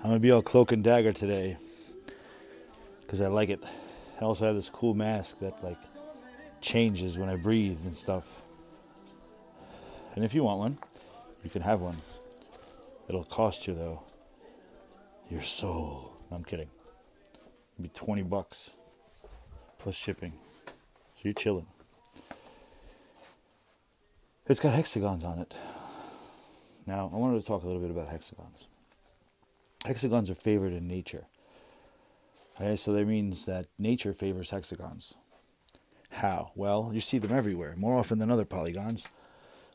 I'm gonna be all cloak and dagger today because I like it. I also have this cool mask that like changes when I breathe and stuff. And if you want one, you can have one. It'll cost you though. Your soul. No, I'm kidding. It'll be $20 plus shipping. So you're chilling. It's got hexagons on it. Now, I wanted to talk a little bit about hexagons. Hexagons are favored in nature. Okay, so that means that nature favors hexagons. How? Well, you see them everywhere, more often than other polygons.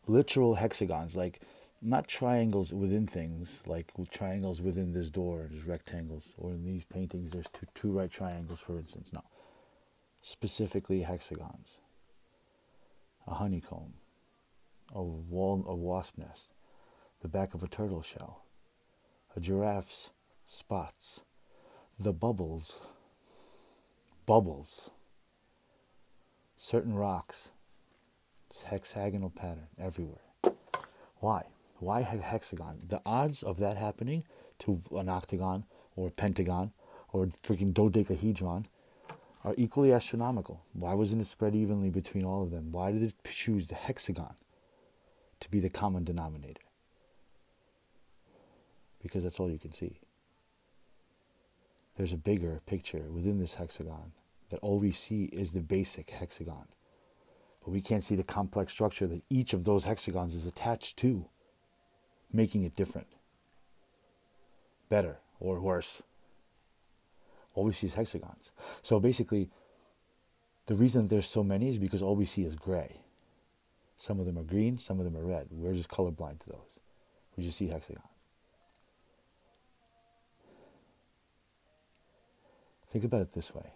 Literal hexagons, like not triangles within things, like triangles within this door, there's rectangles, or in these paintings there's two right triangles, for instance. No. Specifically hexagons. A honeycomb, a wasp nest, the back of a turtle shell, a giraffe's spots, the bubbles, certain rocks. It's hexagonal pattern everywhere. Why? Why hexagon? The odds of that happening to an octagon or a pentagon or a freaking dodecahedron are equally astronomical. Why wasn't it spread evenly between all of them? Why did it choose the hexagon to be the common denominator? Because that's all you can see. There's a bigger picture within this hexagon that all we see is the basic hexagon. But we can't see the complex structure that each of those hexagons is attached to, making it different, better, or worse. All we see is hexagons. So basically, the reason there's so many is because all we see is gray. Some of them are green, some of them are red. We're just colorblind to those. We just see hexagons. Think about it this way.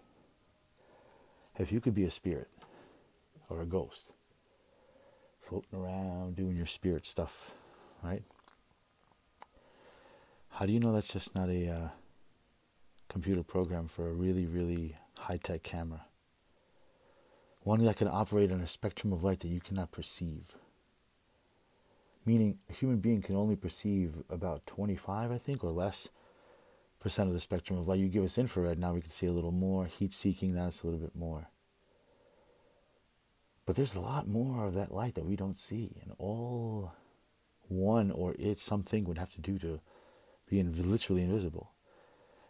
If you could be a spirit or a ghost, floating around doing your spirit stuff, right? How do you know that's just not a computer program for a really, really high-tech camera? One that can operate on a spectrum of light that you cannot perceive. Meaning a human being can only perceive about 25, I think, or less percent of the spectrum of light. You give us infrared, now we can see a little more. Heat-seeking, that's a little bit more. But there's a lot more of that light that we don't see. And all one or something would have to do to be literally invisible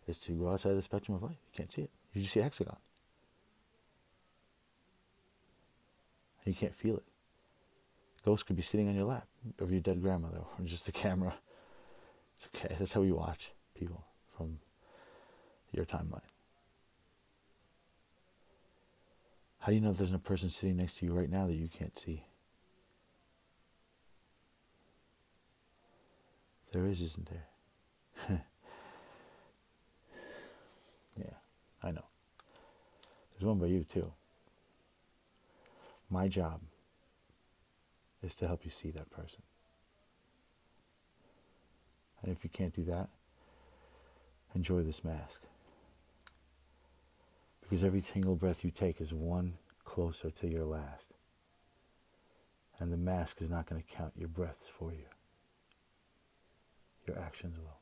is to go outside the spectrum of light. You can't see it. You just see a hexagon. And you can't feel it. Ghost could be sitting on your lap of your dead grandmother or just a camera. It's okay. That's how we watch people from your timeline. How do you know if there's a person sitting next to you right now that you can't see? There is, isn't there? Yeah, I know. There's one by you too. My job is to help you see that person. And if you can't do that, enjoy this mask. Because every single breath you take is one closer to your last. And the mask is not going to count your breaths for you. Your actions will.